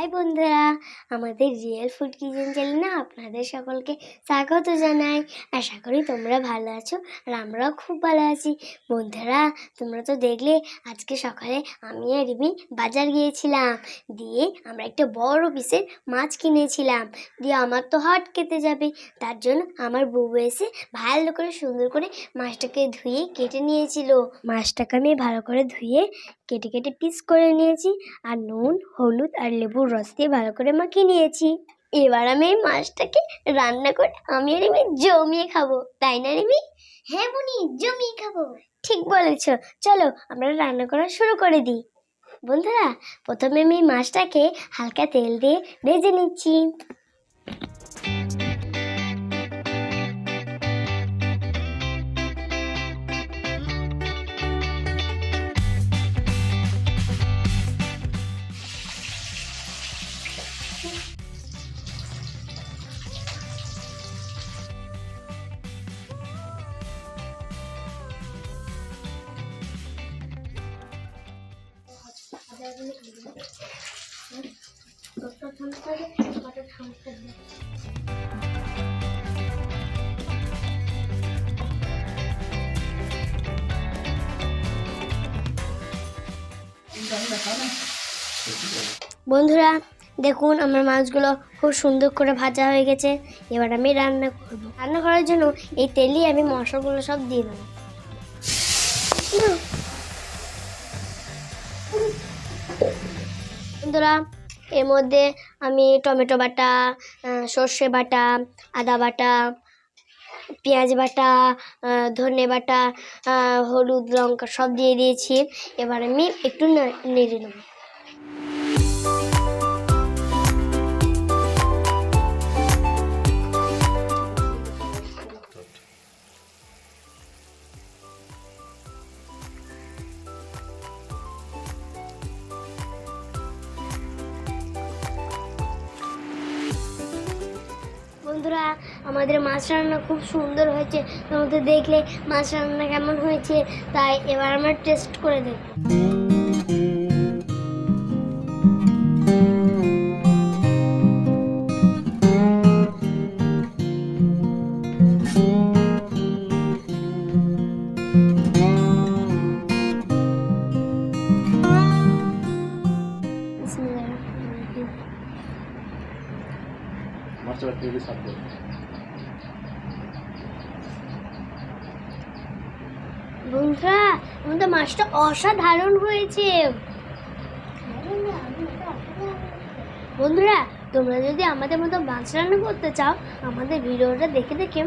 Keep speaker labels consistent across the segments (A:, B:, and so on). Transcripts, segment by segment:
A: High বন্ধুরা, আমাদের real food kitchen চ্যানেলে আপনাদের সকলকে স্বাগত জানাই। আশা করি তোমরা ভালো আছো আর আমরাও খুব ভালো আছি। বন্ধুরা, তোমরা তো দেখলে আজকে সকালে আমি আর রিমি বাজার গিয়েছিলাম, দিয়ে আমরা একটা বড় পিসের মাছ কিনেছিলাম। দিয়ে আমার তো হাট কেটে যাবে, তার জন্য আমার বউ এসে ভালো করে সুন্দর করে মাছটাকে ধুয়ে কেটে নিয়েছিল। মাছটাকে আমি ভালো করে ধুয়ে কেটে কেটে পিস করে নিয়েছি, আর নুন, হলুদ আর লেবুর রস দিয়ে ভালো করে মাখিয়ে নিয়েছি। এবার আমি এই মাছটাকে রান্না করে আমি আর রিমি জমিয়ে খাবো, তাই না রিমি? হ্যাঁ বুনি, জমিয়ে খাবো। ঠিক বলেছ, চলো আমরা রান্না করা শুরু করে দিই। বন্ধুরা, প্রথমে আমি মাছটাকে হালকা তেল দিয়ে ভেজে নিচ্ছি। বন্ধুরা দেখুন, আমার মাছগুলো খুব সুন্দর করে ভাজা হয়ে গেছে। এবার আমি রান্না করব। রান্না করার জন্য এই তেলেই আমি মশলাগুলো সব দিয়ে দেবো। বন্ধুরা, এর মধ্যে আমি টমেটো বাটা, সর্ষে বাটা, আদা বাটা, পেঁয়াজ বাটা, ধনে বাটা, হলুদ, লঙ্কা সব দিয়ে দিয়েছি। এবার আমি একটু নেড়ে নেব। বন্ধুরা, আমাদের মাছ রান্না খুব সুন্দর হয়েছে। তোমাদের দেখলে মাছ রান্না কেমন হয়েছে, তাই এবার আমরা টেস্ট করে দেখব। বন্ধুরা, আমাদের মাছটা অসাধারণ হয়েছে। বন্ধুরা, তোমরা যদি আমাদের মতো মাছ রান্না করতে চাও, আমাদের ভিডিওটা দেখে দেখে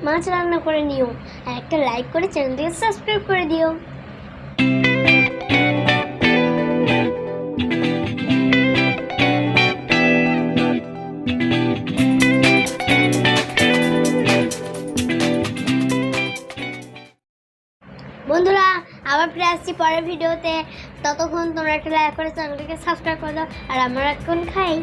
A: মাছ রান্না করে নিও, আর একটা লাইক করে চ্যানেলটিকে সাবস্ক্রাইব করে দিও। বন্ধুরা, আবার ফিরে আসছি পরের ভিডিওতে। ততক্ষণ তোমরা একটা লাইক করে চ্যানেলটাকে সাবস্ক্রাইব করে দাও, আর আমরা এখন খাই।